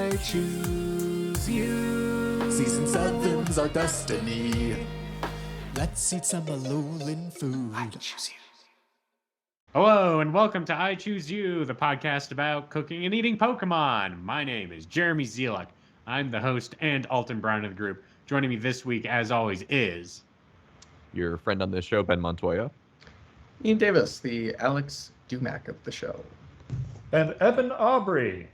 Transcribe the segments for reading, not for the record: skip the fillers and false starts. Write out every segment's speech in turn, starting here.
I choose you. Season 7's our destiny. Let's eat some Alolan food. I choose you. Hello and welcome to I Choose You, the podcast about cooking and eating Pokemon. My name is Jeremy Zielak. I'm the host and Alton Brown of the group. Joining me this week, as always, is... your friend on this show, Ben Montoya. Ian Davis, the Alex Dumac of the show. And Evan Aubrey.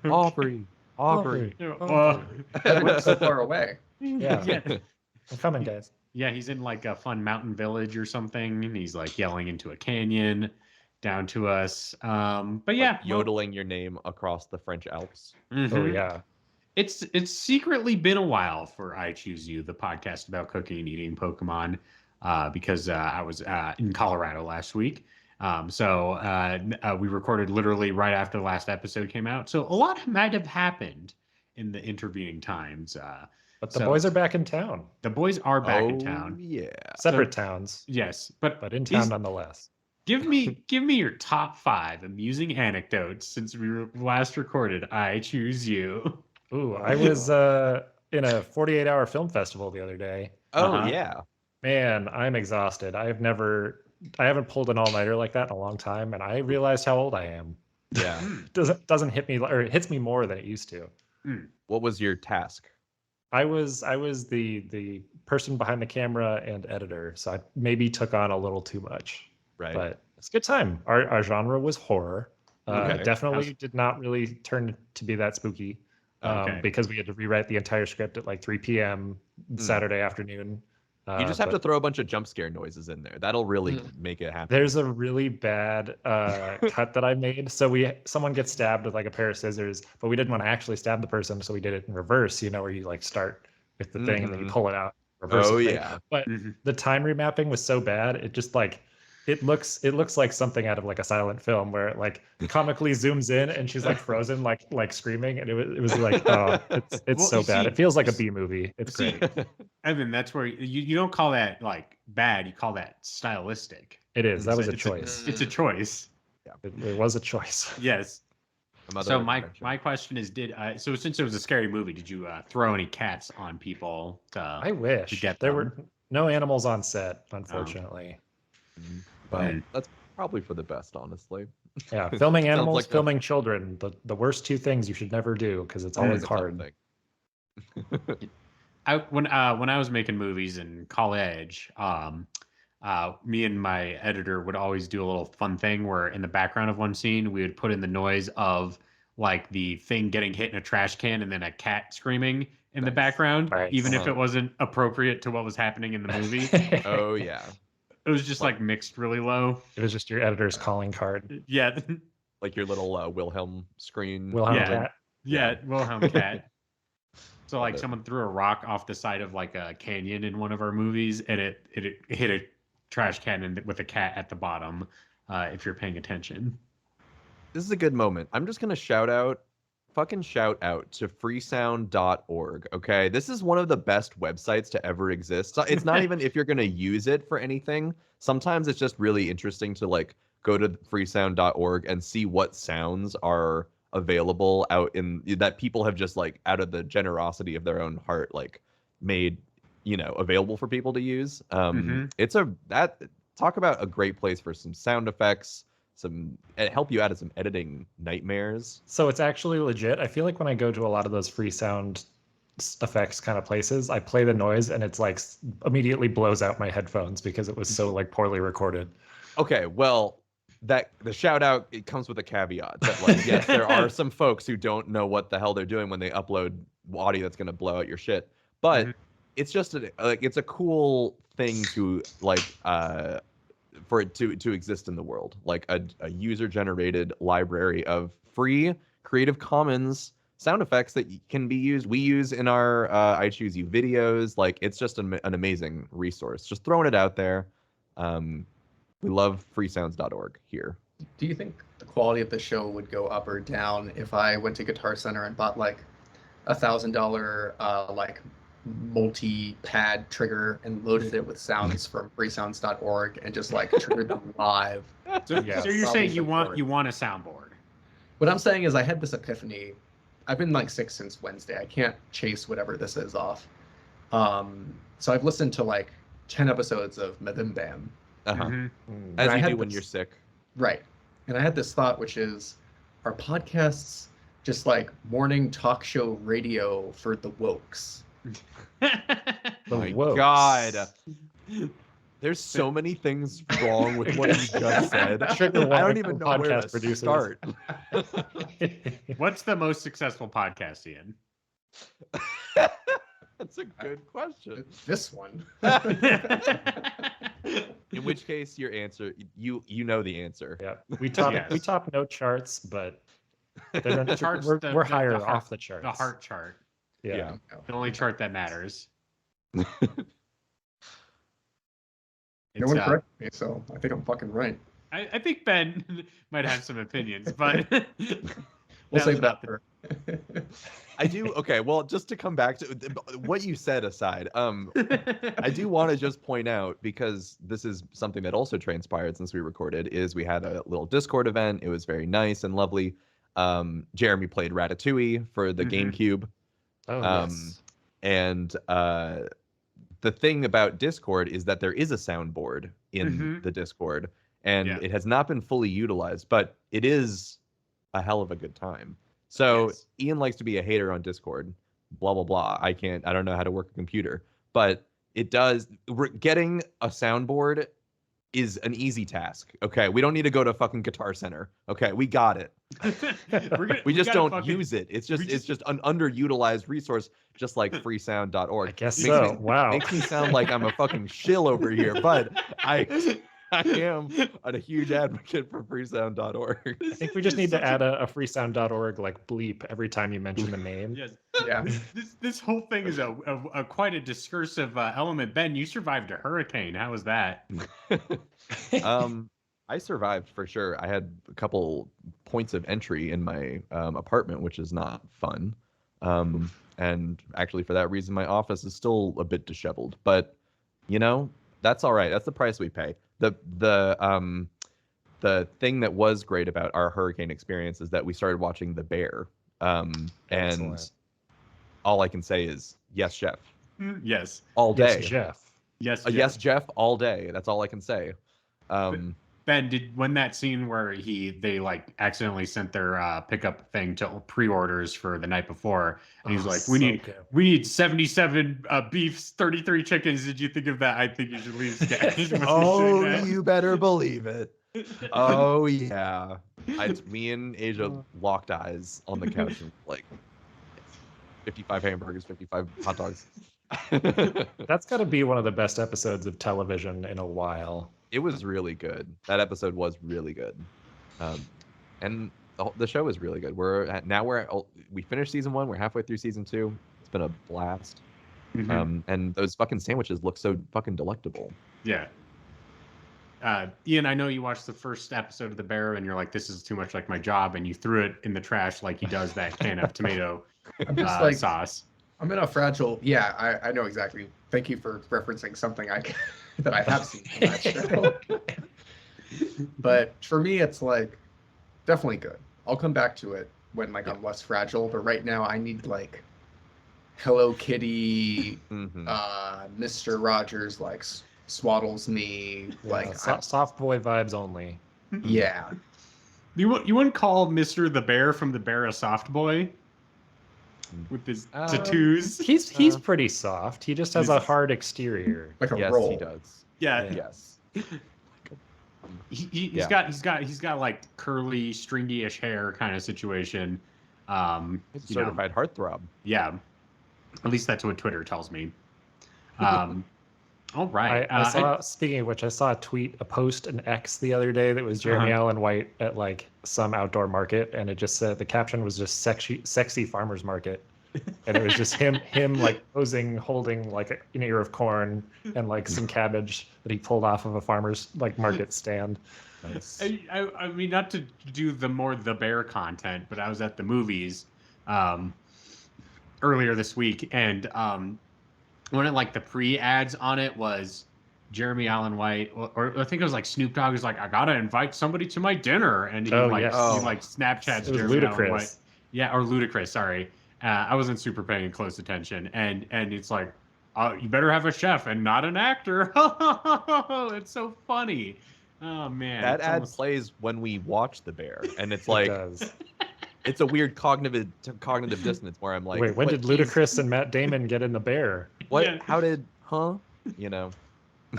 Aubrey. Evan's so far away. Yeah. I'm coming, guys. Yeah, he's in like a fun mountain village or something, and he's like yelling into a canyon down to us. But yeah, like yodeling your name across the French Alps. Oh yeah. It's secretly been a while for I Choose You, the podcast about cooking and eating Pokemon, because I was in Colorado last week. So we recorded literally right after the last episode came out. So a lot might have happened in the intervening times. But the boys are back in town. The boys are back in town. Yeah. Separate towns. Yes, but in town nonetheless. Give me your top 5 amusing anecdotes since we last recorded I Choose You. Ooh, I was in a 48-hour film festival the other day. Oh yeah. Man, I'm exhausted. I haven't pulled an all-nighter like that in a long time, and I realized how old I am. Yeah. doesn't hit me, or it hits me more than it used to. What was your task? I was the person behind the camera and editor, so I maybe took on a little too much. Right. But it's a good time. Our genre was horror. Okay. Definitely did not really turn to be that spooky, because we had to rewrite the entire script at like 3 p.m. Saturday afternoon. You just have to throw a bunch of jump scare noises in there. That'll really make it happen. There's a really bad cut that I made. So someone gets stabbed with like a pair of scissors, but we didn't want to actually stab the person, so we did it in reverse. You know, where you like start with the thing and then you pull it out. Reverse Oh the thing. yeah. But the time remapping was so bad, it just like it looks like something out of like a silent film where it like comically zooms in and she's like frozen, like screaming, and it was like, oh, it's so bad. It feels like a B movie. It's great. Evan, that's where you don't call that like bad. You call that stylistic. It is. That was a choice. It's a choice. Yeah, it was a choice. Yes. So my question is, so since it was a scary movie, did you throw any cats on people? I wish to get there them? were no animals on set, unfortunately. But that's probably for the best, honestly. Yeah, filming animals, like filming children, the worst two things you should never do because it's always hard. When I was making movies in college, me and my editor would always do a little fun thing where in the background of one scene we would put in the noise of like the thing getting hit in a trash can and then a cat screaming in the background, even if it wasn't appropriate to what was happening in the movie. Oh yeah. It was just like mixed really low. It was just your editor's calling card. Yeah. Like your little Wilhelm screen. Wilhelm Yeah. cat. Yeah, Wilhelm cat. So like someone threw a rock off the side of like a canyon in one of our movies, and it hit a trash can with a cat at the bottom. If you're paying attention. This is a good moment. I'm just gonna shout out to freesound.org. Okay, this is one of the best websites to ever exist. So it's not even if you're gonna use it for anything. Sometimes it's just really interesting to like go to freesound.org and see what sounds are available out in that people have just like out of the generosity of their own heart like made available for people to use. Talk about a great place for some sound effects, help you out of some editing nightmares. So it's actually legit. I feel like when I go to a lot of those free sound effects kind of places, I play the noise and it's like immediately blows out my headphones because it was so like poorly recorded. Okay, well, that the shout out, it comes with a caveat that like yes, there are some folks who don't know what the hell they're doing when they upload audio that's going to blow out your shit. But it's just it's a cool thing to like for it to exist in the world, like a user generated library of free Creative Commons sound effects that can be used. We use in our I Choose You videos. Like it's just an amazing resource. Just throwing it out there. We love freesounds.org here. Do you think the quality of the show would go up or down if I went to Guitar Center and bought like $1,000 like multi-pad trigger and loaded it with sounds from freesounds.org and just like triggered them live? So you're saying you want a soundboard? What I'm saying is I had this epiphany I've been like sick since Wednesday. I can't chase whatever this is off. So I've listened to like 10 episodes of Madim Bam. Uh-huh. Mhm. Mm. As I you had do when this- you're sick. Right. And I had this thought, which is, are podcasts just like morning talk show radio for the wokes? The My wokes. God. There's so many things wrong with what you just said. Trigger I warning don't even for know where podcast to producers. start. What's the most successful podcast, Ian? That's a good question. This one. In which case, your answer, you know the answer. Yeah, we top Yes. no charts, but they're, The charts, we're, the- we're the higher heart- off the charts. The heart chart. Yeah. The only chart that matters. No It's, one corrected me, so I think I'm fucking right. I think Ben might have some opinions, but We'll That save was that not for. I do. Okay, well, just to come back to what you said aside, I do want to just point out, because this is something that also transpired since we recorded, is we had a little Discord event. It was very nice and lovely. Jeremy played Ratatouille for the Mhm. GameCube. Oh, yes. And the thing about Discord is that there is a soundboard in Mhm. the Discord, and Yeah. it has not been fully utilized, but it is a hell of a good time. So Yes. Ian likes to be a hater on Discord, blah blah blah. I don't know how to work a computer, but it does. Getting a soundboard is an easy task. Okay, we don't need to go to fucking Guitar Center. Okay, we got it. We just gotta don't fucking- use it. It's we just an underutilized resource, just like freesound.org. I guess Makes so. me- Wow. Makes me sound like I'm a fucking shill over here, but I am a huge advocate for freesound.org. I think we just need to add a freesound.org like bleep every time you mention the name. Yes. Yeah. This whole thing is a quite a discursive element. Ben, you survived a hurricane. How was that? I survived for sure. I had a couple points of entry in my apartment, which is not fun. And actually, for that reason, my office is still a bit disheveled. But you know, that's all right. That's the price we pay. The thing that was great about our hurricane experience is that we started watching The Bear. And Excellent. all I can say is yes, chef, Yes. all day. Yes, Jeff. Yes. Yes, Jeff, all day. That's all I can say. Ben, when that scene where they like accidentally sent their pickup thing to pre-orders for the night before, and he's Oh, like, so we good. need 77 beefs, 33 chickens. Did you think of that? I think you should leave. Oh, you better believe it. Oh yeah. Me and Asia locked eyes on the couch and like 55 hamburgers, 55 hot dogs. That's got to be one of the best episodes of television in a while. It was really good. That episode was really good. And the show is really good. We finished season 1. We're halfway through season 2. It's been a blast. Mhm. And those fucking sandwiches look so fucking delectable. Yeah. Ian, I know you watched the first episode of The Bear and you're like, this is too much like my job, and you threw it in the trash like he does that can of tomato I'm just like, sauce. I'm in a fragile. Yeah, I know exactly. Thank you for referencing something that I have seen from that show. But for me, it's like definitely good. I'll come back to it when like I'm less fragile. But right now, I need like Hello Kitty, Mhm. Mr. Rogers like swaddles me. Like Soft boy vibes only. yeah, You wouldn't call Mr. the Bear from The Bear a soft boy with his tattoos? He's pretty soft. He just has a He's- hard exterior. like a Yes, roll. he does. Yeah. Yeah. Yes. He's Yeah. got like curly, stringy-ish hair kind of situation. He's a You know, certified heartthrob. yeah. At least that's what Twitter tells me. All right. I saw. Speaking of which, I saw a post, an X the other day that was Jeremy Allen White at like some outdoor market, and it just said the caption was just sexy farmers market, and it was just him like posing, holding like an ear of corn and like some cabbage that he pulled off of a farmer's like market stand. Nice. I mean, not to do the Bear content, but I was at the movies earlier this week, and one of like the pre-ads on it was Jeremy Allen White, or I think it was like Snoop Dogg is like, I gotta invite somebody to my dinner, and he Oh, like yes. he like Snapchats It was Jeremy Allen White. ludicrous. Yeah, or Ludacris. Sorry, I wasn't super paying close attention, and it's like, you better have a chef and not an actor. It's so funny. Oh man, That it's ad almost plays when we watch The Bear, and it's It like does. it's a weird cognitive dissonance where I'm like, Wait, when what, did Ludacris and Matt Damon get in The Bear? what? Yeah. How did? Huh? You know. I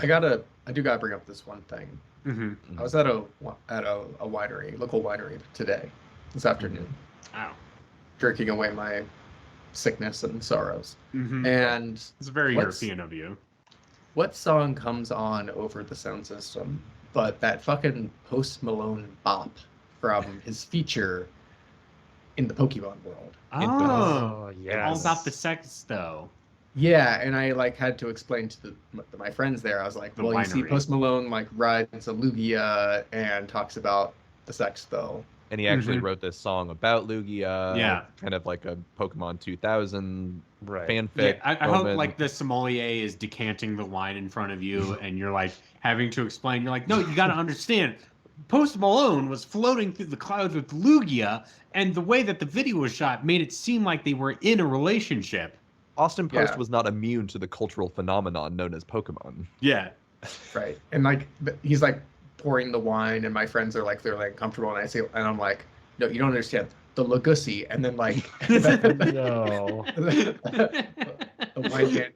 do gotta bring up this one thing. hmm I was at a winery, local winery today, this afternoon, Wow. drinking away my sickness and sorrows. hmm And It's very What's- European of you. what song comes on over the sound system but that fucking Post Malone bop from his feature in the Pokemon world? Oh, yes. all about the sex though. Yeah, and I like had to explain to my friends there. I was like, The well, you see, winery. Post Malone like rides a Lugia and talks about the sex though. And he actually Mhm. wrote this song about Lugia. Yeah. Kind of like a Pokemon 2000 Right. fanfic. Yeah, I hope moment. like the sommelier is decanting the wine in front of you, and you're like having to explain. You're like, no, you got to understand. Post Malone was floating through the clouds with Lugia, and the way that the video was shot made it seem like they were in a relationship. Austin Post Yeah. was not immune to the cultural phenomenon known as Pokemon. Yeah. Right. And like he's like pouring the wine, and my friends are like they're like comfortable, and I say, and I'm like, no, you don't understand the Legacy, and then like No. the wine man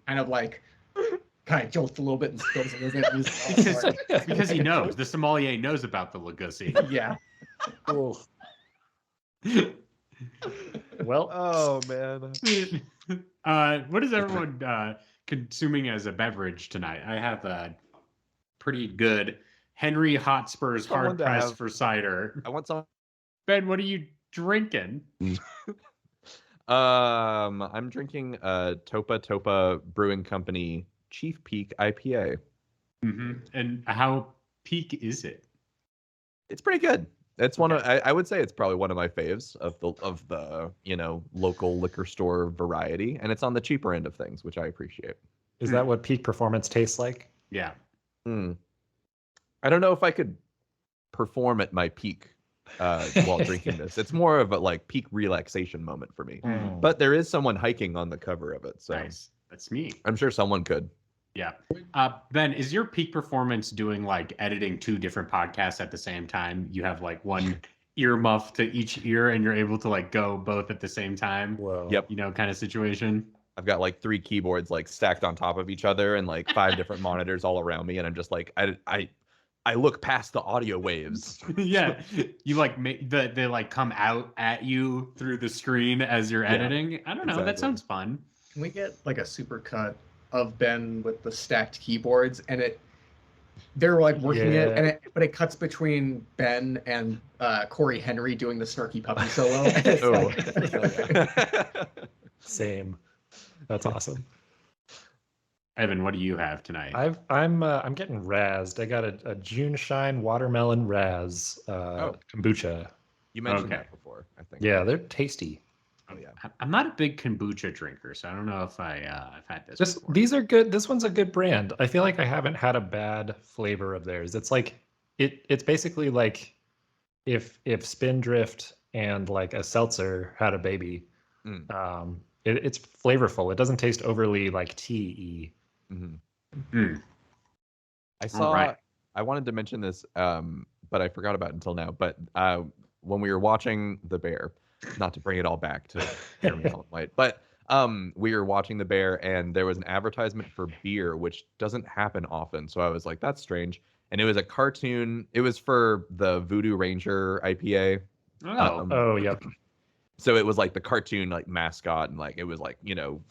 kind of jolts a little bit and spills a little bit. And he's all sorry. Because he knows. The sommelier knows about the Legacy. Yeah. Oof. Well, Oh man. What is everyone consuming as a beverage tonight? I have a pretty good Henry Hotspur's Someone hard to press have- for cider. I want some. Ben, what are you drinking? I'm drinking Topa Topa Brewing Company Chief Peak IPA. And how peak is it? It's pretty good. It's one of I would say it's probably one of my faves of the local liquor store variety, and it's on the cheaper end of things, which I appreciate. is that what peak performance tastes like? Yeah. I don't know if I could perform at my peak while drinking this. It's more of a like peak relaxation moment for me. But there is someone hiking on the cover of it, so Nice. That's me. I'm sure someone could. Yeah. Ben, is your peak performance doing like editing 2 different podcasts at the same time? You have like one ear muff to each ear and you're able to like go both at the same time? Whoa. Yep. Kind of situation? I've got like 3 keyboards like stacked on top of each other and like 5 different monitors all around me, and I'm just like I look past the audio waves. Yeah. You like they like come out at you through the screen as you're editing. I don't know. That exactly. sounds fun. Can we get like a super cut of Ben with the stacked keyboards, and they're like working it, Yeah. but it cuts between Ben and Corey Henry doing the snarky puppy solo. And it's Oh. like- Same. That's awesome. Evan, what do you have tonight? I'm getting razzed. I got a June Shine watermelon raz kombucha. You mentioned Okay. that before, I think. Yeah, they're tasty. Oh yeah. I'm not a big kombucha drinker, so I don't know if I've had this. before. These are good. This one's a good brand. I feel like I haven't had a bad flavor of theirs. It's like it's basically like if Spindrift and like a seltzer had a baby. It's flavorful. It doesn't taste overly like tea-y. I saw. right. I wanted to mention this, but I forgot about it until now. But when we were watching The Bear, not to bring it all back to Jeremy Allen White, but we were watching The Bear, and there was an advertisement for beer, which doesn't happen often. So I was like, "That's strange." And it was a cartoon. It was for the Voodoo Ranger IPA. Oh, Oh, yep. So it was like the cartoon like mascot, and like it was like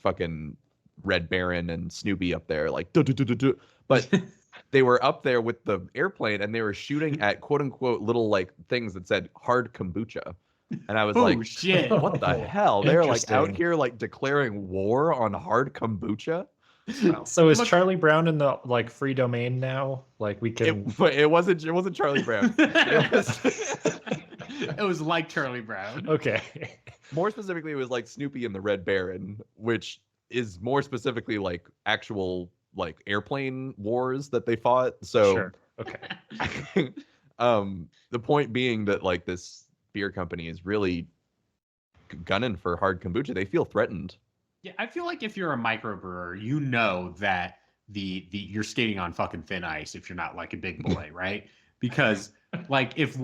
fucking Red Baron and Snoopy up there like "Du-du-du-du-du." But they were up there with the airplane, and they were shooting at quote unquote little like things that said hard kombucha, and I was oh like, shit! what the hell? They're like out Interesting. here like declaring war on hard kombucha. So is Look- Charlie Brown in the like free domain now? Like we can But it wasn't Charlie Brown. It was, It was like Charlie Brown. okay. more specifically, it was like Snoopy and the Red Baron, which is more specifically like actual like airplane wars that they fought. So Sure. Okay. the point being that like this beer company is really gunning for hard kombucha. They feel threatened. Yeah, I feel like if you're a microbrewer, you know that the you're skating on fucking thin ice if you're not like a big boy, right? Because like if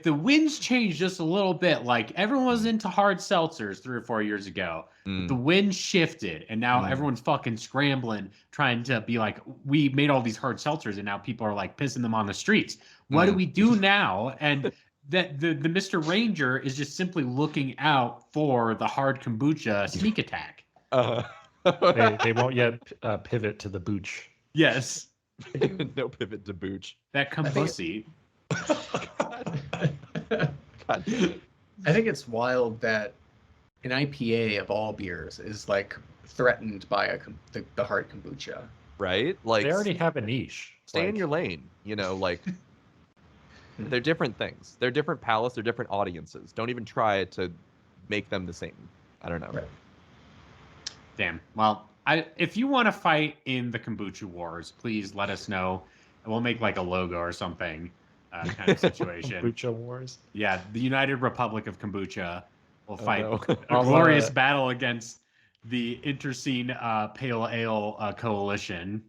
the winds change just a little bit, like everyone was into hard seltzers 3 or 4 years ago, but the wind shifted and now everyone's fucking scrambling trying to be like, we made all these hard seltzers and now people are like pissing them on the streets. What do we do now? And that the Mr. Ranger is just simply looking out for the hard kombucha sneak attack. They won't yet pivot to the booch. Yes. No pivot to booch. That kombucha. God. I think it's wild that an IPA of all beers is like threatened by the hard kombucha. Right? Like They already have a niche. stay in your lane. You know, like they're different things. They're different palates. They're different audiences. Don't even try to make them the same. I don't know. Right. Damn. Well, if you want to fight in the kombucha wars, please let us know, and we'll make like a logo or something, kind of situation. Kombucha wars. Yeah, the United Republic of Kombucha will fight no. a glorious battle against the Interscene Pale Ale Coalition.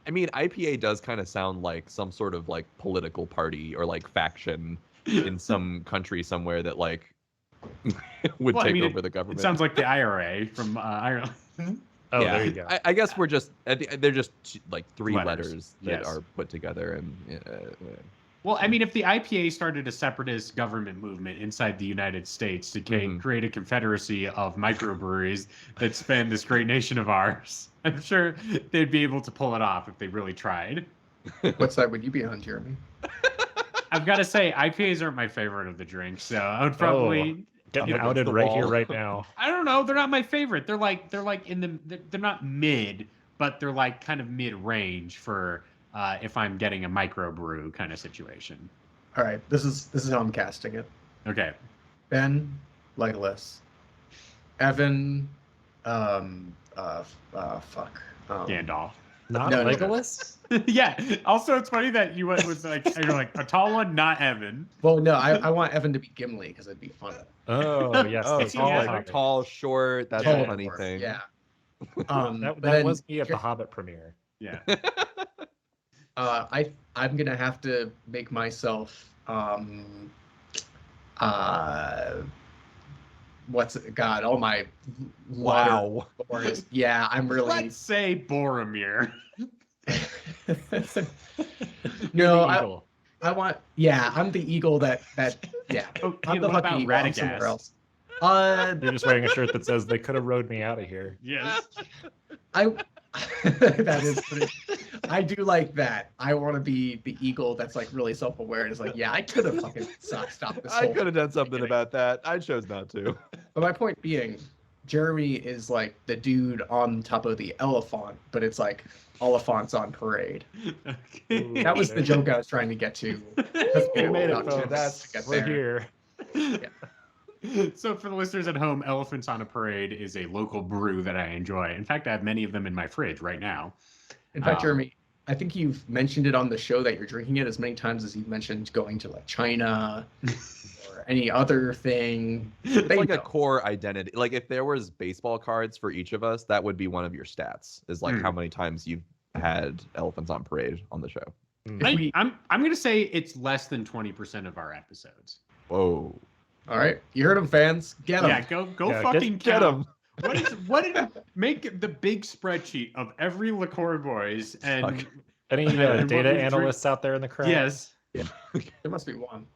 I mean, IPA does kind of sound like some sort of like political party or like faction in some country somewhere that like would Well, I take mean, over the government. It sounds like the IRA from Ireland. Oh, yeah. there you go. I guess we're just they're just like 3 Letters. letters that Yes. are put together and Well, I mean, if the IPA started a separatist government movement inside the United States to create a confederacy of microbreweries that span this great nation of ours, I'm sure they'd be able to pull it off if they really tried. What side would you be on, Jeremy? I've got to say, IPAs aren't my favorite of the drinks, so I would probably. Getting against outed the right wall. here, right now. I don't know. They're not my favorite. They're like in the. They're not mid, but they're like kind of mid range for if I'm getting a microbrew kind of situation. All right, this is how I'm casting it. Okay. Ben, Legolas, Evan, fuck. Gandalf. Not No, no, no. Legolas? Yeah. Also, it's funny that you went with like you're like a tall one, not Evan. Well, no, I want Evan to be Gimli because it'd be fun. Oh, yes. oh, that's tall, yeah. all like, Hobbit. tall, short. That's Yeah. a funny thing. Yeah. That but then was me at the Hobbit premiere. Yeah. I'm gonna have to make myself what's it? God, all my Wow. lore. Yeah, I'm really Let's say Boromir. no. Eagle. I want. I'm the eagle that yeah. Oh, I'm hey, the what lucky about eagle. I'm somewhere Radagast? else. You're just wearing a shirt that says they could have rode me out of here. Yes. I that is pretty, I do like that. I want to be the eagle that's like really self-aware and is like, yeah, I could have fucking stopped this. I whole could have done something thing. about that. I chose not to. But my point being, Jeremy is like the dude on top of the elephant, but it's like Oliphant's on parade. Okay. That was the joke I was trying to get to. We made it, About 2 folks. minutes to get We're there. here. So for the listeners at home, Elephants on a Parade is a local brew that I enjoy. In fact, I have many of them in my fridge right now. In fact, Jeremy, I think you've mentioned it on the show that you're drinking it as many times as you've mentioned going to like China or any other thing. It's They like a know. core identity. Like if there was baseball cards for each of us, that would be one of your stats. Is like how many times you've had Elephants on Parade on the show. If I'm gonna say it's less than 20% of our episodes. Whoa. All right, you heard them, fans. Get them. Yeah, go Yeah, fucking Get count. them. What did make the big spreadsheet of every liqueur boys and Fuck. Any And what data we drink- analysts out there in the crowd? yes. There must be one.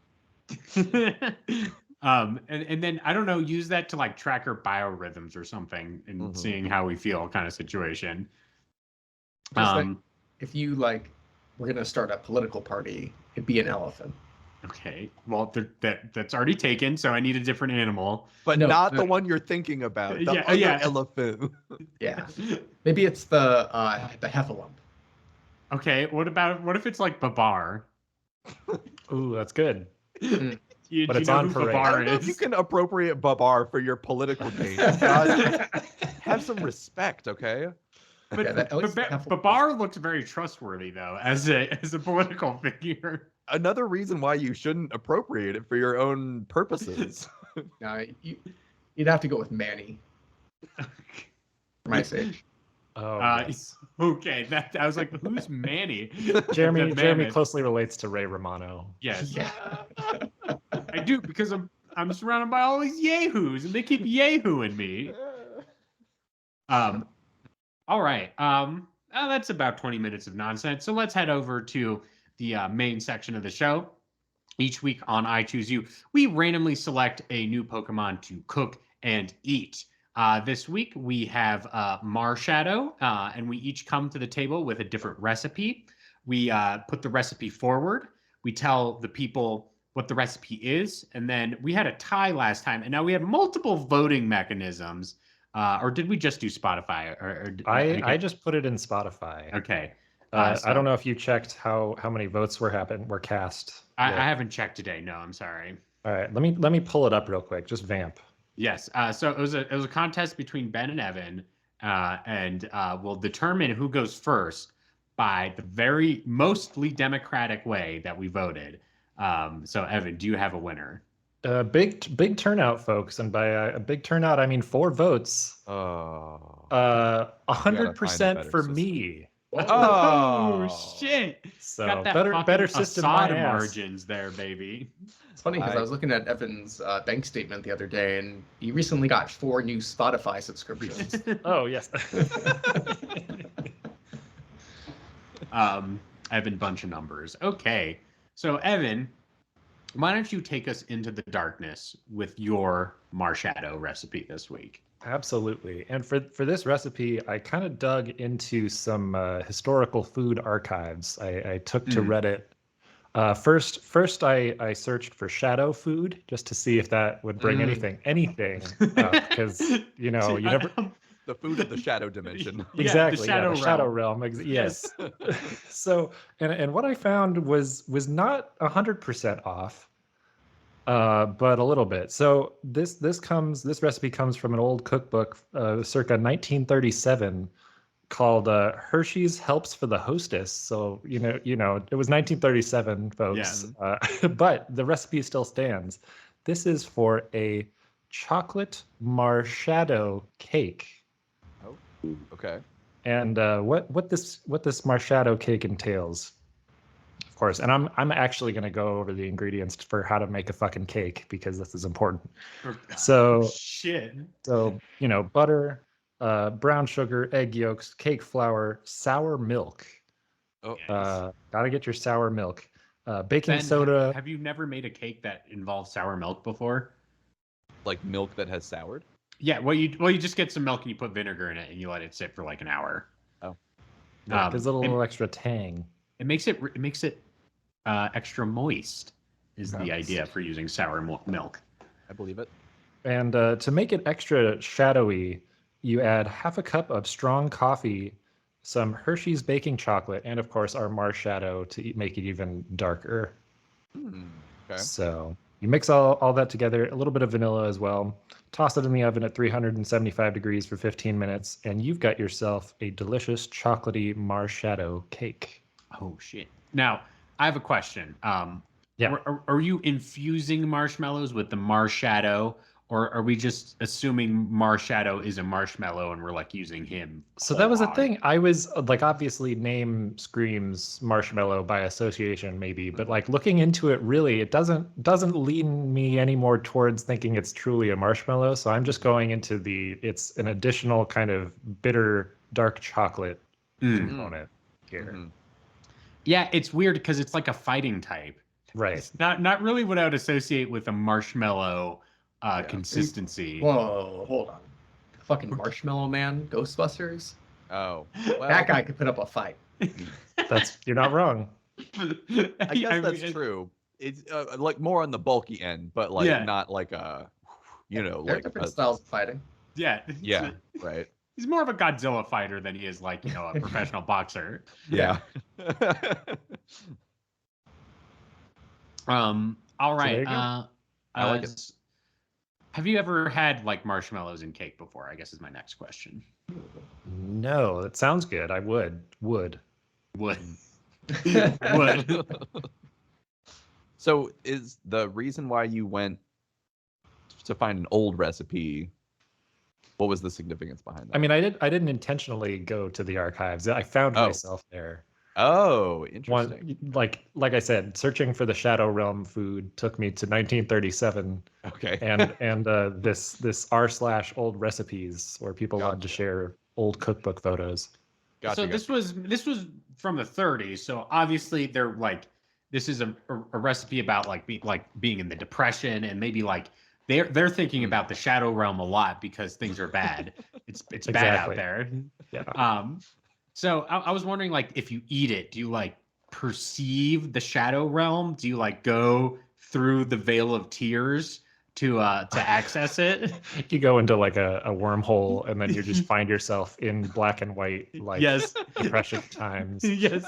And then I don't know, use that to like track our biorhythms or something and Mhm. seeing how we feel kind of situation. Just like, if you like, we're gonna start a political party, it'd be an elephant. Okay. Well, that's already taken, so I need a different animal. But No, not no. the one you're thinking about. The Yeah, other yeah. elephant. Yeah, maybe it's the heffalump. Okay. What if it's like Babar? Ooh, that's good. You, But do it's you know on who parade. I Babar don't know if you is? can appropriate Babar for your political gains. God, have some respect, okay? But Okay, at least the Heffalump. Babar looks very trustworthy though, as a political figure. Another reason why you shouldn't appropriate it for your own purposes. Now, You'd have to go with Manny. For my sake. Oh, yes. Okay, that I was like, who's Manny? Jeremy The mammoth. closely relates to Ray Romano. Yes, Yeah. I do, because I'm surrounded by all these yahoos, and they keep yahooing me. All right. That's about 20 minutes of nonsense. So let's head over to the main section of the show. Each week on I Choose You, we randomly select a new Pokemon to cook and eat. This week we have Marshadow, and we each come to the table with a different recipe. We put the recipe forward. We tell the people what the recipe is, and then we had a tie last time, and now we have multiple voting mechanisms. Or did we just do Spotify? I just put it in Spotify. Okay. I don't know if you checked how many votes were cast. I haven't checked today. No, I'm sorry. All right, let me pull it up real quick. Just vamp. Yes. So it was a contest between Ben and Evan, and we'll determine who goes first by the very mostly democratic way that we voted. So Evan, do you have a winner? Big turnout, folks, and by a big turnout, I mean 4 votes. Oh. 100% for system. me. Oh shit! So Got that better fucking system Assad my ass. margins there, baby. It's funny because I was looking at Evan's bank statement the other day, and he recently got 4 new Spotify subscriptions. Oh yes. Evan, bunch of numbers. Okay, so Evan, why don't you take us into the darkness with your Marshadow recipe this week? Absolutely. And for this recipe, I kind of dug into some historical food archives. I took to Reddit. First, I searched for shadow food just to see if that would bring anything, because you never. The food of the shadow dimension. Exactly. The shadow realm. Yes. So, and what I found was not 100% off. But a little bit. So this recipe comes from an old cookbook, circa 1937, called Hershey's Helps for the Hostess. So it was 1937, folks. Yeah. But the recipe still stands. This is for a chocolate Marshadow cake. Oh, okay. And what this Marshadow cake entails. Of course, and I'm actually going to go over the ingredients for how to make a fucking cake because this is important. So shit. So butter, brown sugar, egg yolks, cake flour, sour milk. Oh, Gotta get your sour milk. Baking Ben, soda. Have you never made a cake that involves sour milk before? like milk that has soured? Yeah. Well, you just get some milk and you put vinegar in it and you let it sit for like an hour. Oh, Gives it a little extra tang. It makes it extra moist. Is the idea for using sour milk? I believe it. And to make it extra shadowy, you add half a cup of strong coffee, some Hershey's baking chocolate, and of course our Marshadow to make it even darker. Okay. So you mix all that together, a little bit of vanilla as well. Toss it in the oven at 375 degrees for 15 minutes, and you've got yourself a delicious chocolatey Marshadow cake. Oh shit! Now I have a question. Yeah. Are you infusing marshmallows with the Marshadow, or are we just assuming Marshadow is a marshmallow and we're like using him? So that was a thing. I was like, obviously name screams marshmallow by association maybe, but like looking into it, really, it doesn't lean me any more towards thinking it's truly a marshmallow. So I'm just going into it's an additional kind of bitter dark chocolate component here. Yeah, it's weird because it's like a fighting type. Right. It's not really what I would associate with a marshmallow consistency. Whoa, hold on. Fucking Marshmallow Man, Ghostbusters. Oh, well, That guy could put up a fight. You're not wrong. I guess that's true. It's like more on the bulky end, but like not like a, There are like different styles of fighting. Yeah. Yeah, right. He's more of a Godzilla fighter than he is like, a professional boxer. Yeah. All right. there you go. I like it. Have you ever had like marshmallows in cake before? I guess is my next question. No, it sounds good. I would. Would. So is the reason why you went to find an old recipe. What was the significance behind that? I mean, I didn't intentionally go to the archives. I found myself there. Oh, interesting. Like I said, searching for the Shadow Realm food took me to 1937. Okay. And this r/old recipes where people wanted to share old cookbook photos. Gotcha, So this was from the 30s. So obviously they're like, this is a recipe about like being in the Depression, and maybe like they're thinking about the Shadow Realm a lot because things are bad. It's bad out Exactly. there. Yeah. So I was wondering, like, if you eat it, do you like perceive the Shadow Realm? Do you like go through the Veil of Tears to access it? You go into like a wormhole, and then you just find yourself in black and white, like Yes. Depression times. Yes.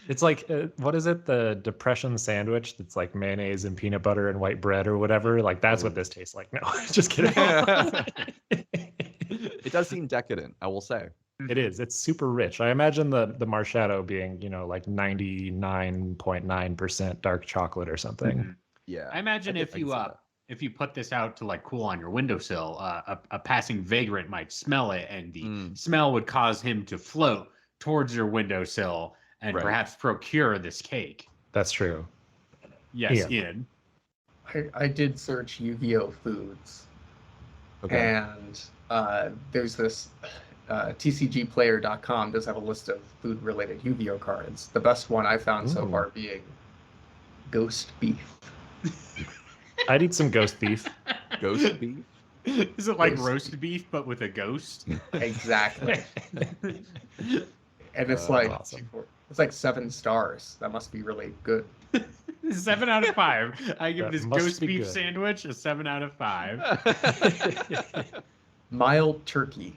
It's like, what is it? The Depression sandwich that's like mayonnaise and peanut butter and white bread or whatever. Like that's what this tastes like. No, just kidding. It does seem decadent, I will say. It is. It's super rich. I imagine the Marshadow being, like 99.9% dark chocolate or something. Mm-hmm. Yeah. I imagine if you put this out to like cool on your windowsill, a passing vagrant might smell it, and the smell would cause him to float towards your windowsill and perhaps procure this cake. That's true. Yes, Ian. I did search Yu-Gi-Oh foods, and there's this TCGplayer.com does have a list of food-related Yu-Gi-Oh cards. The best one I found so far being ghost beef. I'd eat some ghost beef. Ghost beef? Is it like roast beef but with a ghost? Exactly. And it's like awesome. It's like 7 stars. That must be really good. 7 out of 5. I give That this must ghost be beef good. sandwich a 7 out of 5. Mild turkey.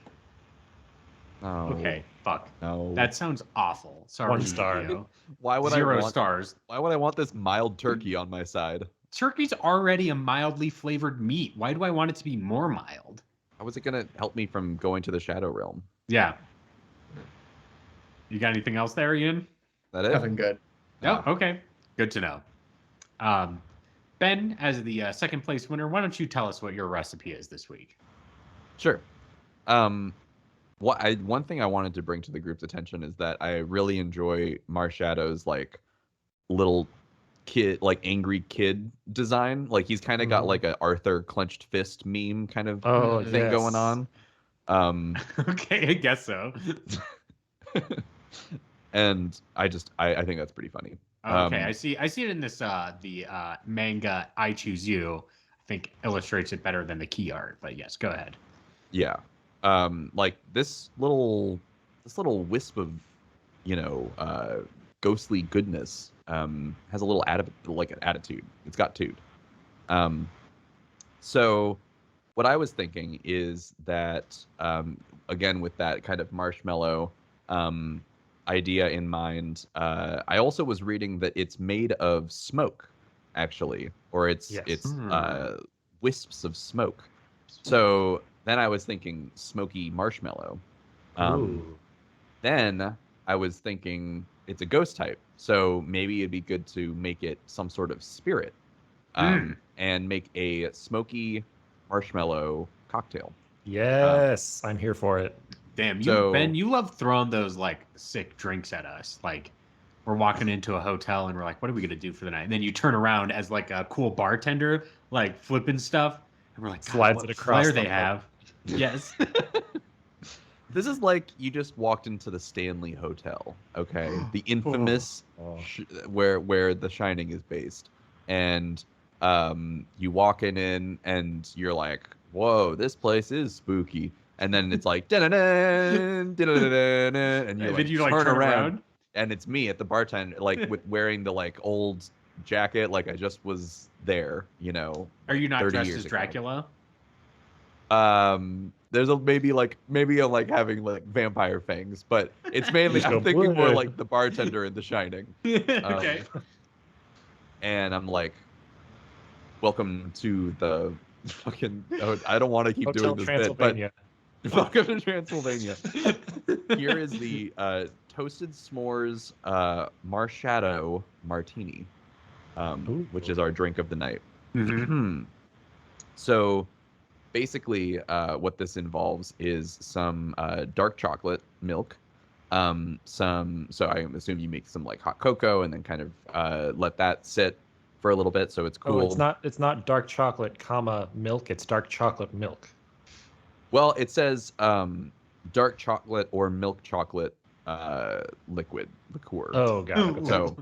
Oh, Okay, fuck. no. That sounds awful. Sorry. 1 star. Yu-Gi-Oh. Why would 0 I want stars. Why would I want this mild turkey on my side? Turkey's already a mildly flavored meat. Why do I want it to be more mild? How is it gonna help me from going to the Shadow Realm? Yeah. You got anything else there, Ian? That it? Nothing good. No? Okay. Good to know. Ben, as the second place winner, why don't you tell us what your recipe is this week? Sure. One thing I wanted to bring to the group's attention is that I really enjoy Marshadow's like little kid, like angry kid design. Like he's kind of got like a Arthur clenched fist meme kind of thing going on. Okay, I guess so. And I think that's pretty funny. Okay, I see it in this the manga I Choose You. I think illustrates it better than the key art, but yes, go ahead. Yeah. Like this little wisp of, ghostly goodness has a little attitude. It's got tude. So what I was thinking is that again with that kind of marshmallow idea in mind, I also was reading that it's made of smoke, actually, or it's wisps of smoke. So then I was thinking smoky marshmallow. Then I was thinking it's a ghost type, so maybe it'd be good to make it some sort of spirit, and make a smoky marshmallow cocktail. Yes, I'm here for it. Damn, So- Ben, you love throwing those like sick drinks at us. Like we're walking into a hotel and we're like, what are we gonna do for the night? And then you turn around as like a cool bartender, like flipping stuff, and we're like, God, Slides what it across flair the they have. Yes. This is like you just walked into the Stanley Hotel, okay? The infamous where The Shining is based. And you walk in and you're like, whoa, this place is spooky. And then it's like, dun-dun-dun, dun-dun-dun-dun, and you And like, then you like turn turn around, around. and it's me at the bartender, like with wearing the like old jacket, like I just was there, Are you not 30 dressed years as ago. Dracula? There's maybe I'm like having like vampire fangs, but it's mainly Just I'm go, thinking more "Bleh." like the bartender in The Shining. Okay. And I'm like, welcome to the fucking. I don't want to keep Hotel doing this bit, but Transylvania. welcome to Transylvania. Here is the toasted s'mores Marshadow martini, which is our drink of the night. So basically, what this involves is some dark chocolate milk, so I assume you make some like hot cocoa and then kind of let that sit for a little bit so it's cool. Oh, it's not dark chocolate, comma milk. It's dark chocolate milk. Well, it says dark chocolate or milk chocolate liquor. Oh, got it. So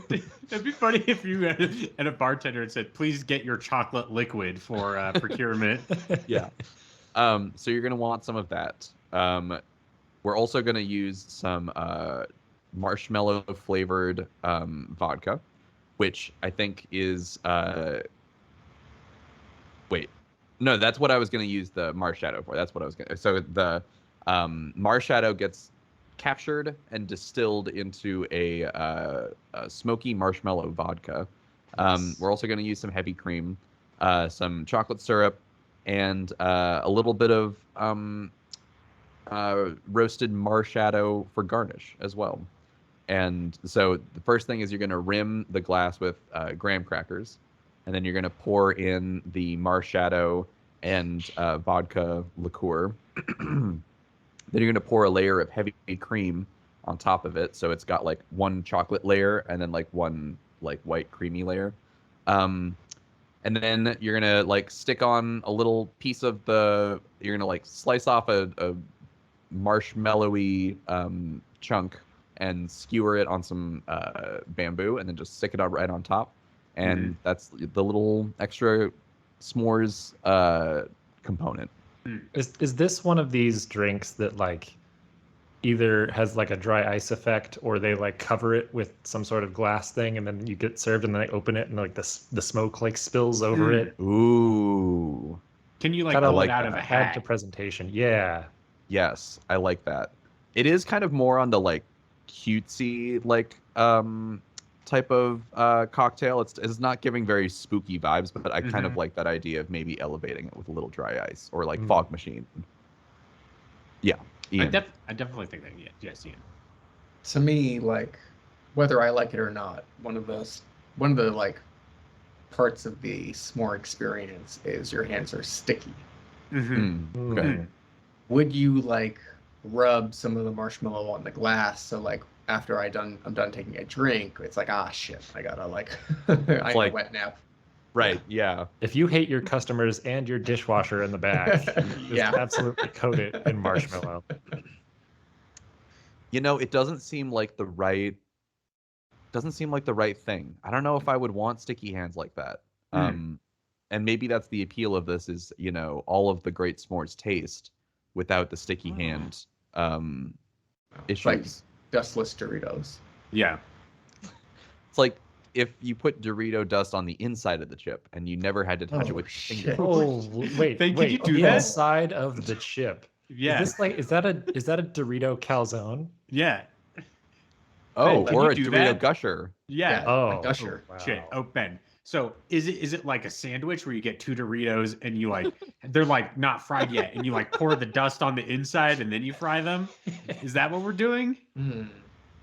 it'd be funny if you and a bartender had said, "Please get your chocolate liquid for procurement." yeah. So you're gonna want some of that. We're also gonna use some marshmallow flavored vodka, which I think is wait. No, that's what I was going to use the Marshadow for. That's what I was going to. So the Marshadow gets captured and distilled into a smoky marshmallow vodka. Nice. We're also going to use some heavy cream, some chocolate syrup, and a little bit of roasted Marshadow for garnish as well. And so the first thing is you're going to rim the glass with graham crackers, and then you're going to pour in the Marshadow and vodka liqueur. Then you're going to pour a layer of heavy cream on top of it, so it's got like one chocolate layer and then like one like white creamy layer. And then you're going to like stick on a little piece of the. You're going to like slice off a marshmallowy chunk and skewer it on some bamboo, and then just stick it up right on top. And that's the little extra s'mores component. Is this one of these drinks that like either has like a dry ice effect, or they like cover it with some sort of glass thing, and then you get served, and then they open it, and like the smoke like spills over it? Ooh. Can you like Kinda pull like it out that. of a Add hat? to presentation. Yeah. Yes, I like that. It is kind of more on the like cutesy like type of cocktail. It's not giving very spooky vibes, but I kind of like that idea of maybe elevating it with a little dry ice or like fog machine. Yeah, Ian. I definitely think that. Yeah, yes, Ian. To me, like, whether I like it or not, one of the like parts of the s'more experience is your hands are sticky. Okay. Would you like rub some of the marshmallow on the glass, so like after I'm done taking a drink, it's like, ah shit, I gotta like I need like- a wet nap. Right. Yeah. If you hate your customers and your dishwasher in the back, Yeah. just absolutely coat it in marshmallow. You know, it doesn't seem like the right thing. I don't know if I would want sticky hands like that. And maybe that's the appeal of this is, you know, all of the great s'mores taste without the sticky hand It's like issues. dustless Doritos. Yeah. It's like if you put Dorito dust on the inside of the chip and you never had to touch it Oh, with your finger. shit. Oh wait, Could wait! you do the that? inside of the chip. Yeah. Is this like is that a Dorito calzone? Yeah. Oh, Can or you a do Dorito that? gusher. Yeah. Oh, a gusher. wow. Shit. Oh, Ben. So is it like a sandwich where you get two Doritos and you like they're like not fried yet, and you like pour the dust on the inside and then you fry them? Is that what we're doing?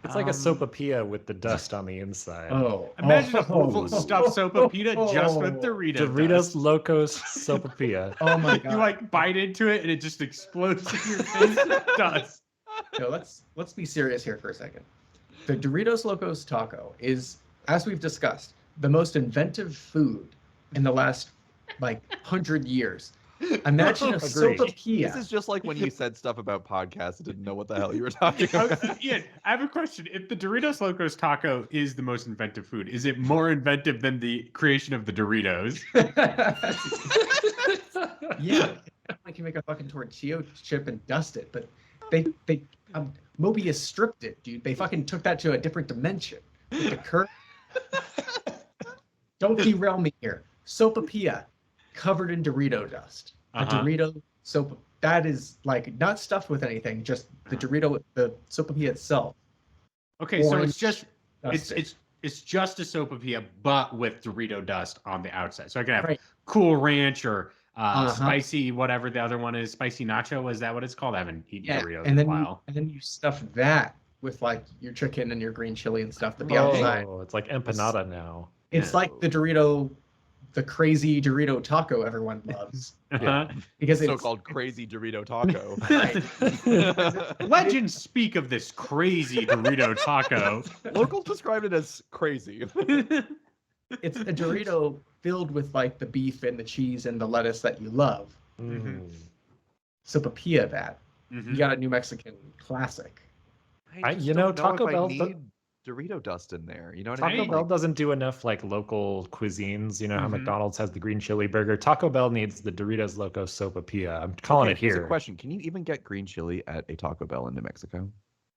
It's like a sopapilla with the dust on the inside. Oh, Imagine a full stuffed sopapita just with Dorito Doritos dust. Locos sopapilla. Oh my god. You like bite into it and it just explodes in your face with dust. No, let's be serious here for a second. The Doritos Locos Taco is, as we've discussed, the most inventive food in the last like 100 years. Imagine a Agreed. sopapilla. This is just like when you said stuff about podcasts and didn't know what the hell you were talking about. Ian, I have a question. If the Doritos Locos Taco is the most inventive food, is it more inventive than the creation of the Doritos? Yeah, I can make a fucking tortilla chip and dust it, but they Mobius stripped it, dude. They fucking took that to a different dimension. With the curve. Don't derail me here. Sopapilla covered in Dorito dust. A Dorito soap that is like not stuffed with anything, just the Dorito, the sopapilla itself. Okay, so Orange it's just dusted. it's just a sopapilla, but with Dorito dust on the outside. So I can have Right. Cool Ranch or spicy, whatever the other one is, spicy nacho. Is that what it's called? I haven't eaten Doritos and in a then while. and then you stuff that with like your chicken and your green chili and stuff. But the outside, Oh, it's like empanada now. it's like the Dorito the crazy Dorito taco everyone loves Uh-huh. because it's So-called crazy Dorito taco. Legends speak of this crazy Dorito taco. Locals described it as crazy. it's a Dorito filled with like the beef and the cheese and the lettuce that you love. Mm. Sopapilla that. Mhm. You got a New Mexican classic. I you just know, don't Taco if I Bell need Dorito dust in there. You know what I Taco mean? Bell Like, doesn't do enough like local cuisines. You know how Mhm. McDonald's has the green chili burger. Taco Bell needs the Doritos Loco Sopapilla. I'm calling okay, it here's here. a question: can you even get green chili at a Taco Bell in New Mexico?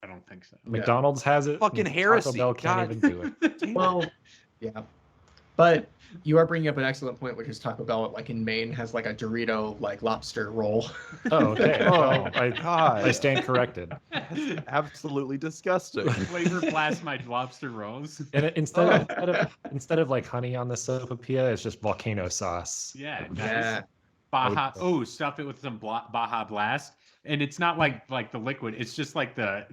I don't think so. McDonald's has it. Fucking Taco heresy. Bell can't God. even do it. Well, yeah. But you are bringing up an excellent point, which is Taco Bell, like in Maine, has like a Dorito like lobster roll. Oh, okay. Well, I God. stand corrected. That's absolutely disgusting. Flavor blast my lobster rolls. And instead of like honey on the sopapilla, it's just volcano sauce. Yeah, nice. Yeah. Baja. Oh, stuff it with some Baja Blast, and it's not like the liquid. It's just like the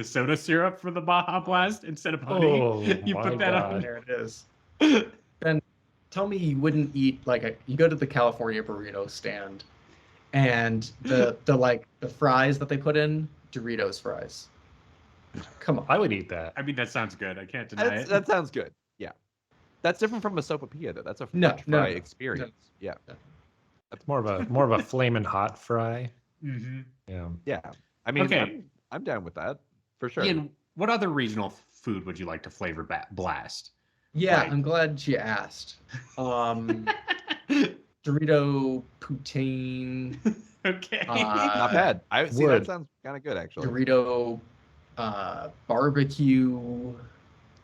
soda syrup for the Baja Blast instead of honey. Oh, You my put that God. on. There it is. And tell me you wouldn't eat you go to the California burrito stand and the fries that they put in, Doritos fries. Come on. I would eat that. I mean, that sounds good. I can't deny it. That sounds good. Yeah. That's different from a sopapilla, though. That's a No, French no, fry no. experience. Yeah. It's more of a flaming hot fry. Mm-hmm. Yeah. Yeah. I mean, Okay. I'm down with that for sure. Ian, what other regional food would you like to flavor blast? Yeah, Right. I'm glad you asked. Dorito poutine, Okay. Not bad. I see. wood. That sounds kind of good, actually. Dorito barbecue.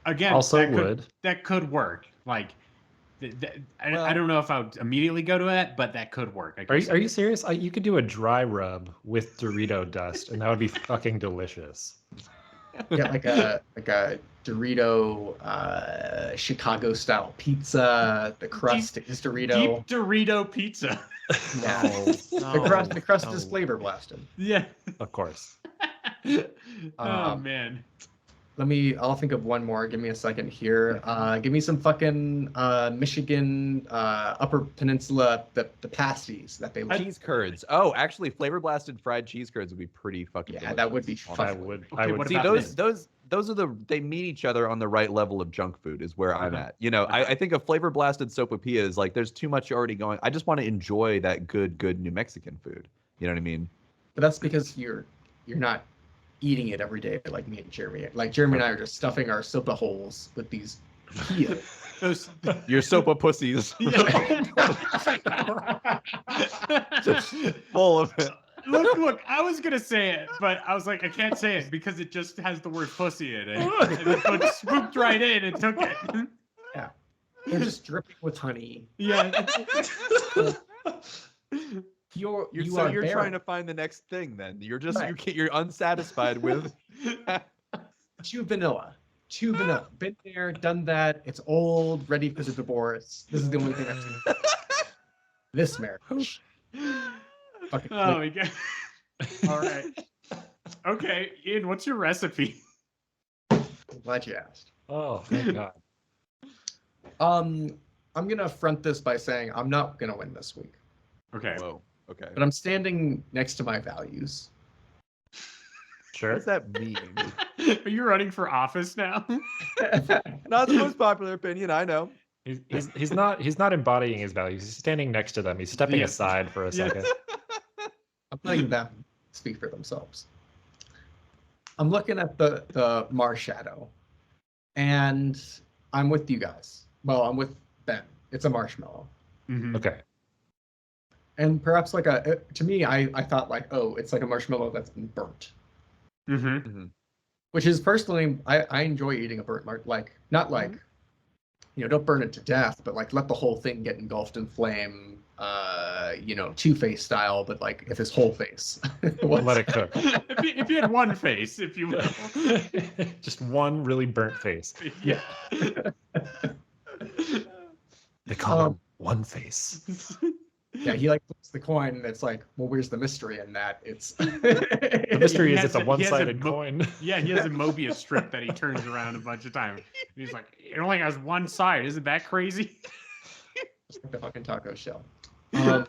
Again, Also that would. that could work. Like, I Well- don't know if I would immediately go to that, but that could work. I Are guess. you serious? You could do a dry rub with Dorito dust, and that would be fucking delicious. Get like a Dorito Chicago style pizza. The crust is Dorito. Deep Dorito pizza. Yeah. No, The crust is no. flavor blasted. Yeah. Of course. Oh man. I'll think of one more. Give me a second here. Give me some fucking Michigan Upper Peninsula, the pasties that they Cheese curds. Oh, actually, flavor blasted fried cheese curds would be pretty fucking. Yeah, delicious. that would be Honestly. fun. I would. Okay, I would what See, about those are they meet each other on the right level of junk food is where I'm Uh-huh. at. You know, I think a flavor blasted sopapilla is like there's too much already going. I just want to enjoy that good New Mexican food. You know what I mean? But that's because you're not eating it every day like me and Jeremy. Like Jeremy and I are just stuffing our sopa holes with these tortillas. Those. Your sopa pussies just full of it. Look, I was gonna say it, but I was like, I can't say it because it just has the word pussy in it. And the foot swooped right in and took it. They're just dripping with honey. Yeah. You're You're trying to find the next thing. Then you're just Right. you're unsatisfied with. Chew vanilla. Been there, done that. It's old, ready for the divorce. This is the only thing I've seen. This marriage. Fucking Oh my god. All right. Okay, Ian, what's your recipe? glad you asked. Oh, thank God. I'm gonna front this by saying I'm not gonna win this week, Okay. Whoa. Okay. but I'm standing next to my values. What Sure. does that mean? Are you running for office now? Not the most popular opinion, I know. He's not embodying his values. He's standing next to them. He's stepping Yeah. aside for a Yeah. second. I'm letting them speak for themselves. I'm looking at the Marshadow, and I'm with you guys. Well, I'm with Ben. It's a marshmallow. Mhm. Okay. And perhaps to me, I thought like, oh, it's like a marshmallow that's been burnt. Mhm. Which is personally, I enjoy eating a burnt not like, don't burn it to death, but like let the whole thing get engulfed in flame, Two-Face style, but like if his whole face. Let it cook. If you had one face, if you will. Just one really burnt face. Yeah. They call him One Face. Yeah, he like flips the coin and it's like, well, where's the mystery in that? It's The mystery He is has it's a he has one-sided mo- coin. Yeah, he has a Mobius strip that he turns around a bunch of times. He's like, it only has one side. Isn't that crazy? Just like the fucking taco shell. Um,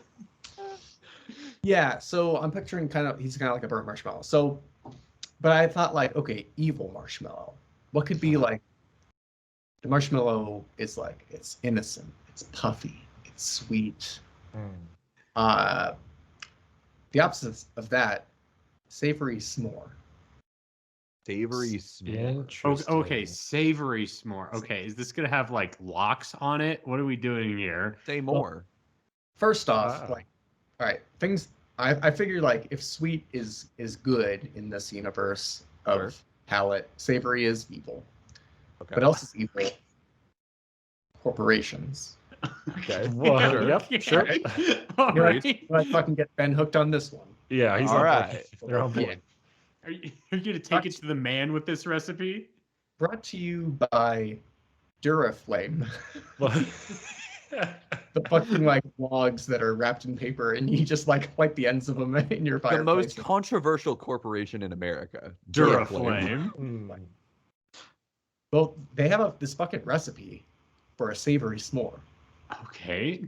yeah, so I'm picturing he's kind of like a burnt marshmallow. So, but I thought like, okay, evil marshmallow. What could be like? The marshmallow is like it's innocent, it's puffy, it's sweet. The opposite of that, savory s'more. Savory s'more. Interesting. Okay, savory s'more. Okay, is this gonna have like locks on it? What are we doing here? Say more. First off, Wow. like, all right, things. I figure like if sweet is good in this universe of Sure. palate, savory is evil. Okay. What else is evil? Corporations. Okay. Well, Sure. yep, sure. Right. All You know, right. I fucking get Ben hooked on this one. Yeah, he's All on board. right. They're on board. Are you gonna take it to the man with this recipe? Brought to you by Duraflame. The fucking like logs that are wrapped in paper, and you just like wipe the ends of them in your The fireplace. most controversial corporation in America. Duraflame. Mm. Well, they have this fucking recipe for a savory s'more. Okay.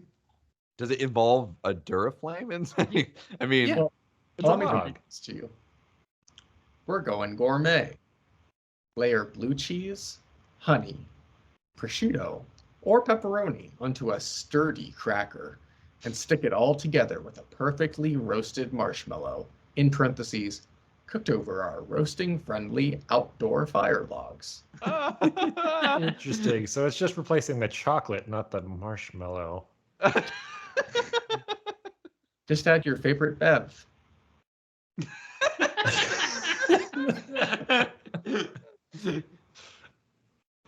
Does it involve a Duraflame inside? I mean, Yeah. It's Let a me log. read this to you. We're going gourmet. Layer blue cheese, honey, prosciutto, or pepperoni onto a sturdy cracker and stick it all together with a perfectly roasted marshmallow, in parentheses, cooked over our roasting-friendly outdoor fire logs. Interesting. So it's just replacing the chocolate, not the marshmallow. Just add your favorite bev.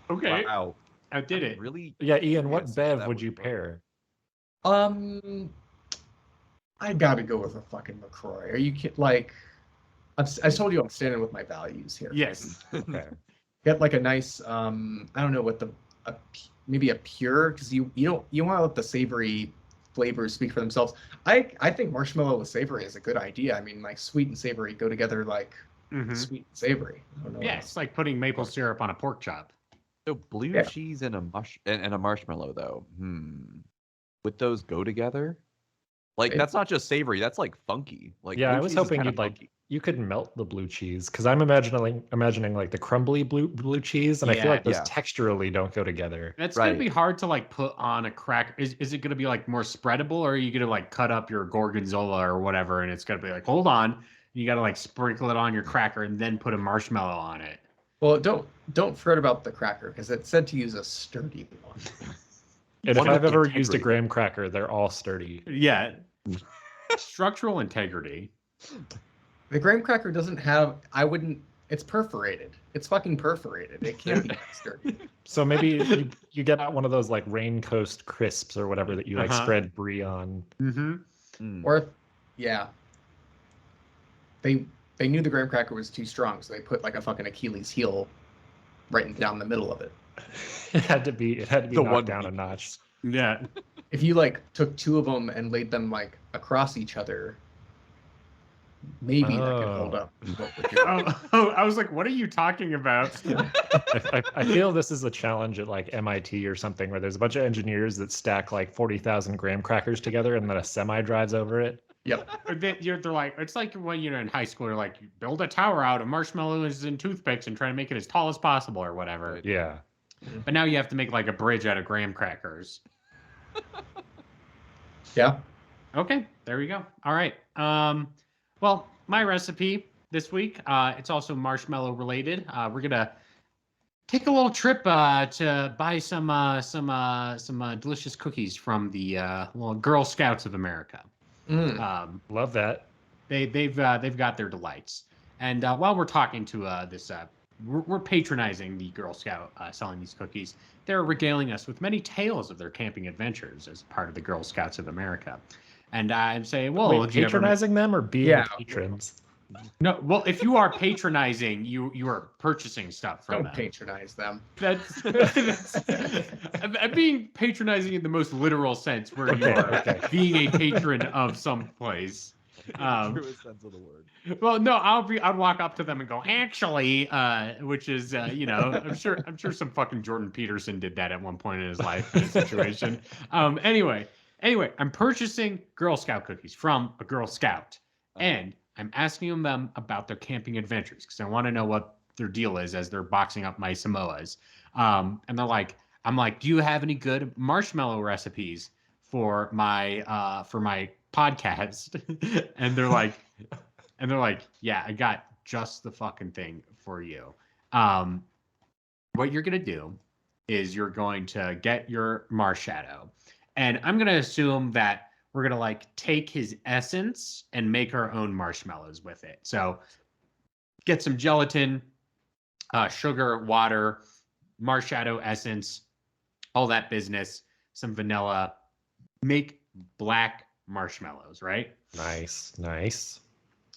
Okay. wow. I did it. Really? Yeah, Ian, what Yes, bev that would would you work. pair? I gotta go with a fucking LaCroix. Are you kidding? Like, I told you I'm standing with my values here. Yes. Okay. Get like a nice, I don't know what maybe a pure, because you want to let the savory flavors speak for themselves. I think marshmallow with savory is a good idea. I mean, like sweet and savory go together like Mhm. sweet and savory. I don't know. Yeah, it's like putting maple syrup on a pork chop. So blue Yeah. cheese and a marshmallow though. Would those go together? Like It- that's not just savory, that's like funky. Like Yeah, blue I was cheese is hoping kinda you'd like funky. you could melt the blue cheese because I'm imagining like the crumbly blue cheese, and I feel Yeah, like those yeah. texturally don't go together. That's Right. gonna be hard to like put on a cracker. Is it gonna be like more spreadable, or are you gonna like cut up your gorgonzola or whatever, and it's gonna be like, hold on, you gotta like sprinkle it on your cracker and then put a marshmallow on it. Well, don't fret about the cracker because it said to use a sturdy one. And One if I've with ever used a integrity. graham cracker, they're all sturdy. Yeah. Structural integrity. The graham cracker doesn't have. It's perforated. It's fucking perforated. It can't be that sturdy. So maybe you get out one of those like Rain Coast crisps or whatever that you like Uh-huh. spread brie on. Mm-hmm. Mm. Or, yeah. They knew the graham cracker was too strong, so they put like a fucking Achilles heel right down the middle of it. It had to be The knocked one down a weakness. notch. Yeah. If you like took two of them and laid them like across each other, maybe that could hold Oh. up. What we're doing. Oh, I was like, what are you talking about? I feel this is a challenge at like MIT or something where there's a bunch of engineers that stack like 40,000 graham crackers together and then a semi drives over it. Yep. They're like, it's like when you're in high school, you're like, you build a tower out of marshmallows and toothpicks and try to make it as tall as possible or whatever. Right. Yeah. But now you have to make like a bridge out of graham crackers. Yeah. Okay, there we go. All right. Well, my recipe this week, it's also marshmallow related. We're gonna take a little trip to buy some delicious cookies from the well, Girl Scouts of America. Mm. Love that. They've got their delights. And while we're talking to this, we're patronizing the Girl Scout selling these cookies. They're regaling us with many tales of their camping adventures as part of the Girl Scouts of America. And I'm saying, well, Wait, did you ever patronizing them or being Yeah. patrons? No, well, if you are patronizing, you are purchasing stuff from Don't them. patronize them. That's I'm being patronizing in the most literal sense, where you Okay, are okay. being a patron of some place. Truest sense of the word. Well, no, I'd walk up to them and go, actually, which is, I'm sure some fucking Jordan Peterson did that at one point in his life in a situation. Anyway, I'm purchasing Girl Scout cookies from a Girl Scout, and I'm asking them about their camping adventures because I want to know what their deal is as they're boxing up my Samoas. And I'm like, do you have any good marshmallow recipes for my podcast? And they're like, yeah, I got just the fucking thing for you. What you're gonna do is you're going to get your Marshadow, and I'm gonna assume that we're gonna like take his essence and make our own marshmallows with it. So get some gelatin, sugar, water, Marshadow essence, all that business, some vanilla, make black marshmallows, right? Nice.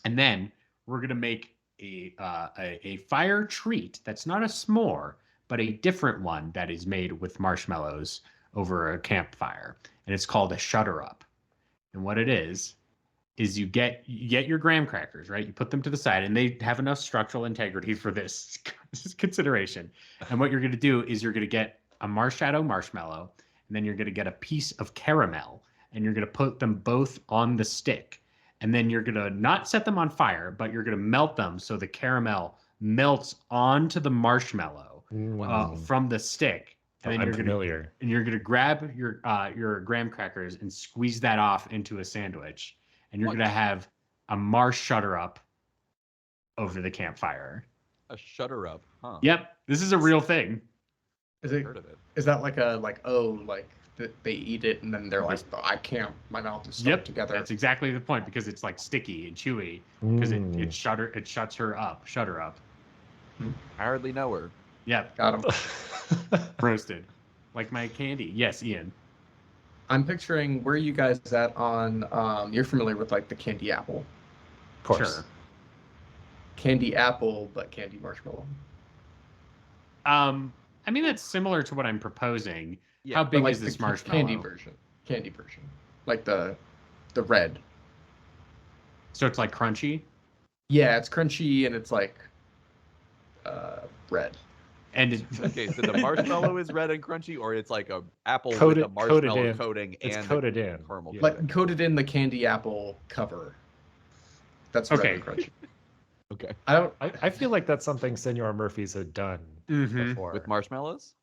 And then we're gonna make a fire treat that's not a s'more, but a different one that is made with marshmallows over a campfire, and it's called a shutter up. And what it is you get your graham crackers, right? You put them to the side, and they have enough structural integrity for this consideration. And what you're gonna do is you're gonna get a Marshadow marshmallow, and then you're gonna get a piece of caramel, and you're gonna put them both on the stick. And then you're going to not set them on fire, but you're going to melt them so the caramel melts onto the marshmallow from the stick. And then you're going to grab your graham crackers and squeeze that off into a sandwich. And you're going to have a marsh shutter up over the campfire. A shutter up, huh? Yep, this is a real thing. Heard of it. Is that like they eat it and then they're like, oh, I can't, my mouth is stuck together. That's exactly the point, because it's like sticky and chewy because it shuts her up. I hardly know her. Yep. Got him. Roasted. Like my candy. Yes, Ian. I'm picturing where you guys at on, you're familiar with like the candy apple. Of course. Sure. Candy apple, but candy marshmallow. I mean, that's similar to what I'm proposing. Yeah, How big like is this the marshmallow? Candy version. Like the red. So it's like crunchy? Yeah, it's crunchy and it's like red. And Okay, so the marshmallow is red and crunchy, or it's like a apple Coated- with a marshmallow coated in. coating It's and coated in. caramel Yeah. coating. Like coated in the candy apple cover. That's red Okay. and crunchy. Okay. I feel like that's something Senor Murphy's had done before. With marshmallows?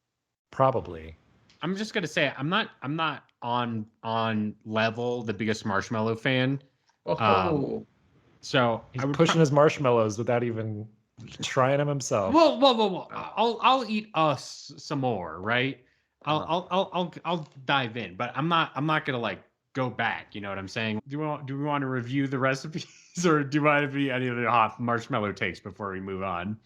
Probably. I'm just gonna say I'm not on level the biggest marshmallow fan. Oh, So He's I would pushing his marshmallows without even trying them himself. Whoa. I'll eat some more, right? I'll dive in, but I'm not gonna like go back. You know what I'm saying? Do we want to review the recipes, or do you want to be any of the hot marshmallow takes before we move on?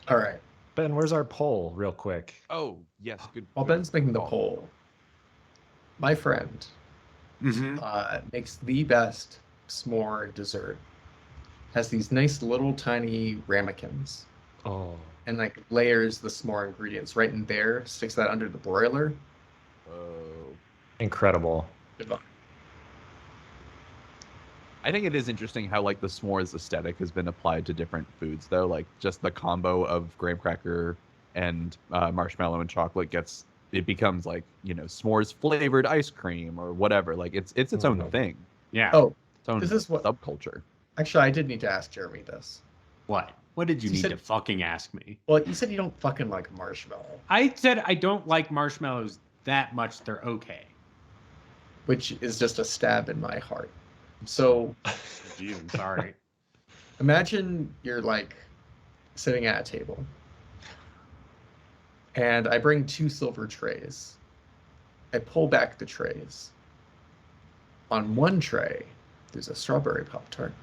all right. Ben, where's our poll, real quick? Oh, yes. Good. While Ben's making the poll, my friend Mm-hmm. makes the best s'more dessert. Has these nice little tiny ramekins Oh, and like layers the s'more ingredients right in there, sticks that under the broiler. Oh. incredible. I think it is interesting how like the s'mores aesthetic has been applied to different foods, though. Like just the combo of graham cracker and marshmallow and chocolate becomes like, s'mores flavored ice cream or whatever. Like it's its own thing. Yeah. Oh, Its own is this what? subculture. Actually, I did need to ask Jeremy this. What? What did you You need said- to fucking ask me? Well, you said you don't fucking like marshmallow, I said I don't like marshmallows that much. They're okay. which is just a stab in my heart. So Gee, I'm sorry. imagine you're like sitting at a table and I bring 2 silver trays. I pull back the trays. On one tray, there's a strawberry Pop-Tart.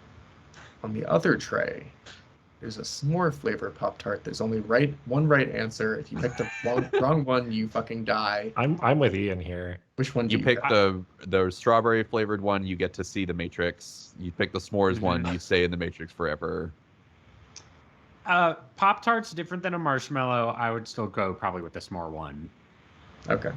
On the other tray, there's a s'more flavor Pop-Tart. There's only one right answer. If you pick the wrong one, you fucking die. I'm with Ian here. Which one do You you pick pick? the strawberry flavored one, you get to see the Matrix. You pick the s'mores one, you stay in the Matrix forever. Pop-Tart's different than a marshmallow. I would still go probably with the s'more one. Okay.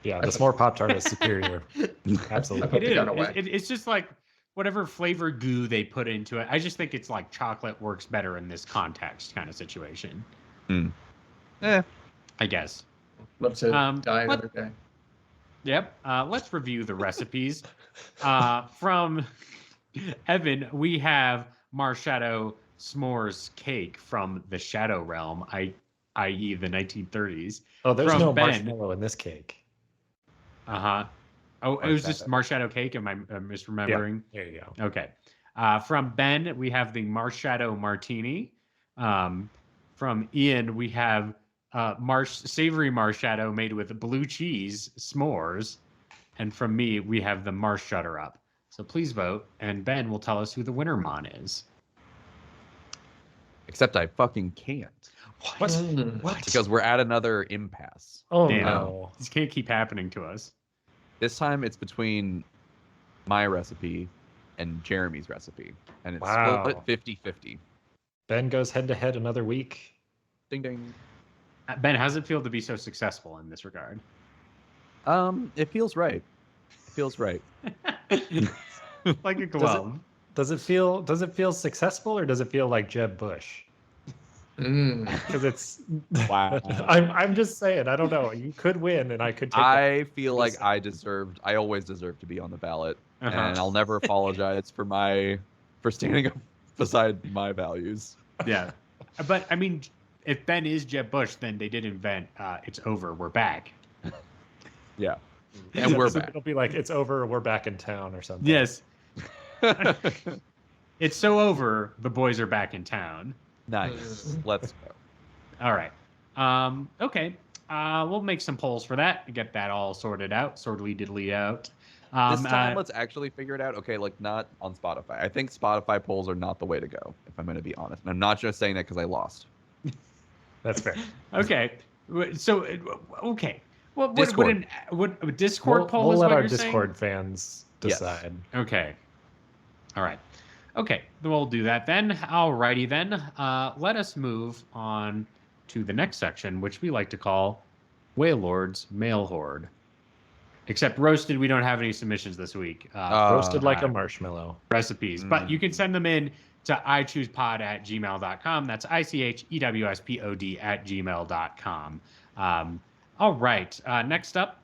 Yeah, the s'more Pop-Tart is superior. I Absolutely. put It the is. gun away. It's just like whatever flavor goo they put into it. I just think it's like chocolate works better in this context kind of situation. Eh. I guess. Love to die what- another day. Yep. Let's review the recipes. From Evan, we have Marshadow s'mores cake from the Shadow Realm, i.e. the 1930s. Oh, there's From no Ben. marshmallow in this cake. Uh-huh. Oh, it was just Marshadow cake. Am I misremembering? There you go. Okay. From Ben, we have the Marshadow Martini. From Ian, we have savory Marshadow made with blue cheese s'mores. And from me, we have the Marshadow Up. So please vote, and Ben will tell us who the winner mon is. Except I fucking can't. What? Mm. What? Because we're at another impasse. Oh Damn. no. This can't keep happening to us. This time it's between my recipe and Jeremy's recipe. And it's Wow. split 50-50. Ben goes head to head another week. Ding ding. Ben, how does it feel to be so successful in this regard? It feels right. It feels right. Like a glove. Does it feel successful, or does it feel like Jeb Bush? Because it's Wow. I'm just saying, I don't know. You could win, and I could take I feel like I always deserved to be on the ballot. Uh-huh. And I'll never apologize for standing up beside my values. Yeah. But, I mean, if Ben is Jeb Bush, then they did invent It's Over, We're Back. Yeah. And we're So back. It'll be like, it's over, we're back in town or something. Yes. It's so over, the boys are back in town. Nice. Let's go. All right. Okay. We'll make some polls for that and get that all sorted out, sortly diddly out. This time, let's actually figure it out. Okay, like not on Spotify. I think Spotify polls are not the way to go, if I'm going to be honest. And I'm not just saying that because I lost. That's fair. Okay. So, okay. What Discord. would a Discord poll We'll is let what our you're Discord fans Yes. decide. saying? Okay. All right. Okay, then we'll do that then. Alrighty then. Let us move on to the next section, which we like to call Whale Lord's Mail Horde. Except roasted, we don't have any submissions this week. Roasted like a marshmallow. Recipes, but you can send them in to ichoosepod@gmail.com. That's ichewspod@gmail.com. All right. Next up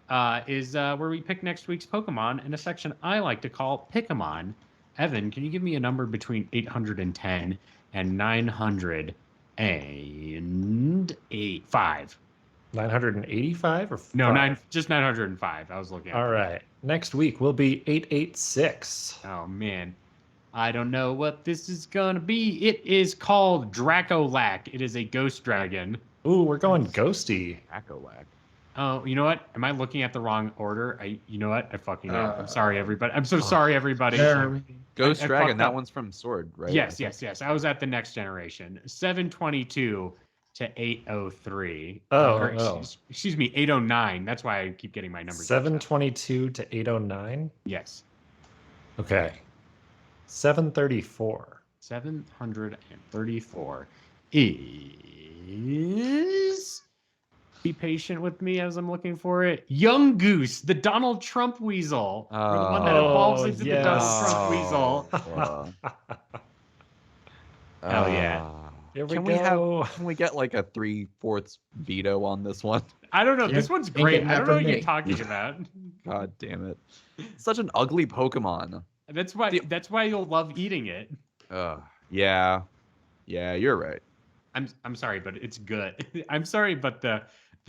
is where we pick next week's Pokemon in a section I like to call Pick-a-mon. Evan, can you give me a number between 810 and 905? 985 or No, 5? just 905. I was looking at All right. Next week will be 886. Oh, man. I don't know what this is going to be. It is called Dracolac. It is a ghost dragon. Ooh, we're going ghosty. Acolac. Oh, you know what? Am I looking at the wrong order? You know what? I fucking am. I'm sorry, everybody. I'm so sorry, everybody. Ghost I Dragon, fucked that up. one's from Sword, right? Yes. I was at the next generation. 722 to 803. Oh. Excuse me, 809. That's why I keep getting my numbers. 722 to 809. Yes. Okay. 734. 734 is. Be patient with me as I'm looking for it. Young Goose, the Donald Trump weasel. Or the one that evolves into the Donald Trump weasel. Hell yeah. Here we Can go. we get like a 3/4 veto on this one? I don't know. Yeah, This one's ain't great. getting I that don't know from what you're me. talking about. God damn it. Such an ugly Pokemon. That's why you'll love eating it. Yeah. Yeah, you're right. I'm sorry, but it's good. I'm sorry, but the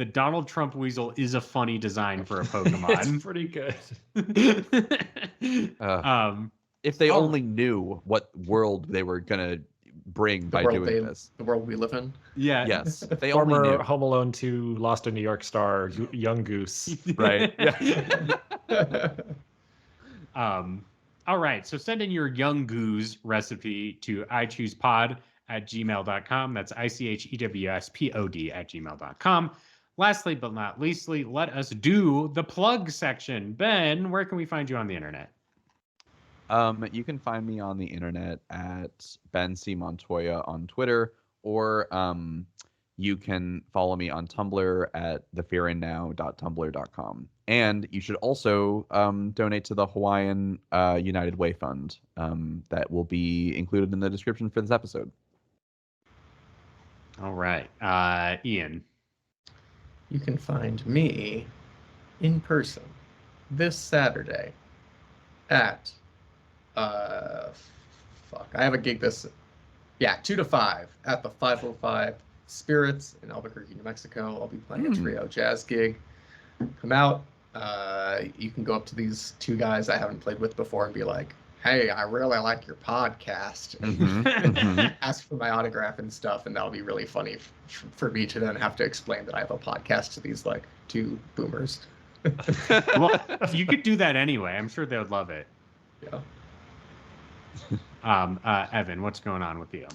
Donald Trump weasel is a funny design for a Pokemon. It's pretty good. If they Oh. only knew what world they were gonna bring by doing this. The world we live in. Yeah. Yes. If they only Former knew. Home Alone 2 Lost in New York star, Young Goose. Right. All right. So send in your Young Goose recipe to ichoosepod@gmail.com. That's ichewspod@gmail.com. Lastly, but not leastly, let us do the plug section. Ben, where can we find you on the internet? You can find me on the internet at Ben C. Montoya on Twitter, or you can follow me on Tumblr at thefearandnow.tumblr.com. And you should also donate to the Hawaiian United Way Fund that will be included in the description for this episode. All right. Ian. You can find me in person this Saturday at I have a gig 2 to 5 at the 505 Spirits in Albuquerque, New Mexico. I'll be playing a trio jazz gig. Come out. You can go up to these 2 guys I haven't played with before and be like, hey, I really like your podcast. Ask for my autograph and stuff, and that'll be really funny for me to then have to explain that I have a podcast to these like 2 boomers. Well, you could do that anyway. I'm sure they would love it. Yeah. Evan, what's going on with you?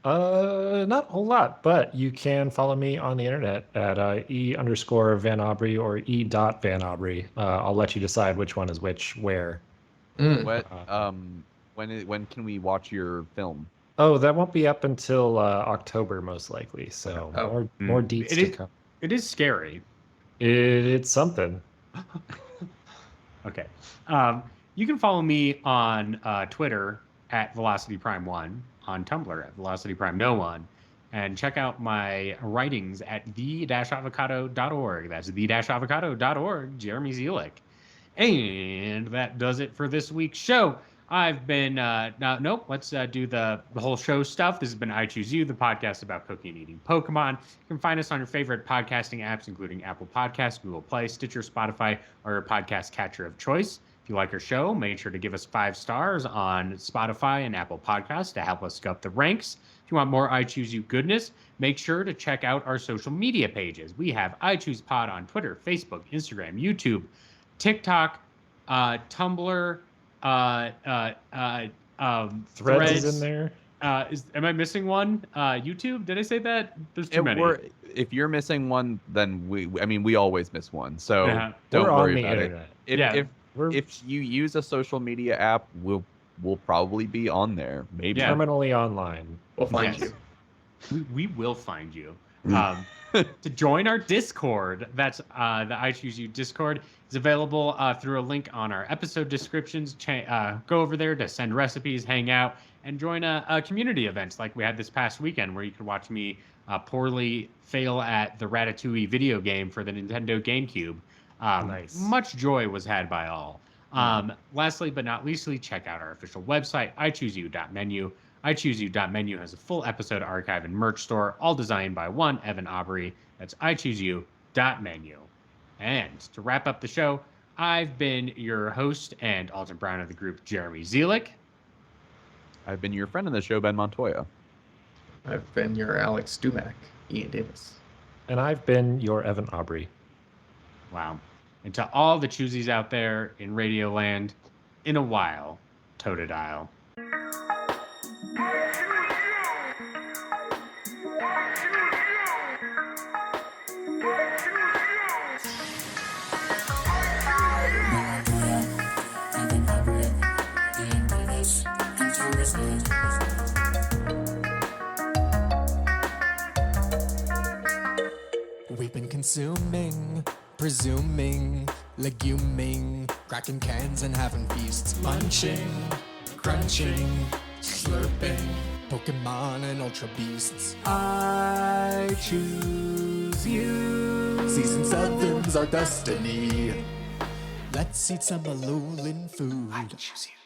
Not a whole lot, but you can follow me on the internet at _Van Aubrey or _Van Aubrey. I'll let you decide which one is which, where. What? When can we watch your film? Oh, that won't be up until October, most likely. So more deets to come. It is scary. It's something. Okay. You can follow me on Twitter at VelocityPrime1, on Tumblr at VelocityPrime1, and check out my writings at the-avocado.org. That's the-avocado.org, Jeremy Zielik. And that does it for this week's show. I've been, let's do the whole show stuff. This has been I Choose You, the podcast about cooking and eating Pokemon. You can find us on your favorite podcasting apps, including Apple Podcasts, Google Play, Stitcher, Spotify, or your podcast catcher of choice. If you like our show, make sure to give us 5 stars on Spotify and Apple Podcasts to help us go up the ranks. If you want more I Choose You goodness, make sure to check out our social media pages. We have I Choose Pod on Twitter, Facebook, Instagram, YouTube, TikTok, Tumblr, Threads is in there. Am I missing one? YouTube? Did I say that? There's too many. If you're missing one, then we always miss one. So don't We're on worry the about internet. it. If you use a social media app, we'll probably be on there. Maybe Terminally online. We'll find you. We will find you. To join our Discord, that's the I Choose You Discord, is available through a link on our episode descriptions. Go over there to send recipes, hang out, and join a community events like we had this past weekend, where you could watch me poorly fail at the Ratatouille video game for the Nintendo GameCube. Nice. Much joy was had by all. Lastly but not leastly, check out our official website, ichooseyou.menu. iChooseYou.menu has a full episode archive and merch store, all designed by one Evan Aubrey. That's iChooseYou.menu. And to wrap up the show, I've been your host and Alton Brown of the group, Jeremy Zielik. I've been your friend in the show, Ben Montoya. I've been your Alex Dumack, Ian Davis. And I've been your Evan Aubrey. Wow. And to all the choosies out there in Radio Land, in a while, Totodile. We've been consuming, presuming, leguming, cracking cans and having feasts, munching, crunching, slurping, Pokemon and Ultra Beasts. I choose you. Season 7's our destiny. Let's eat some Alolan food. I choose you.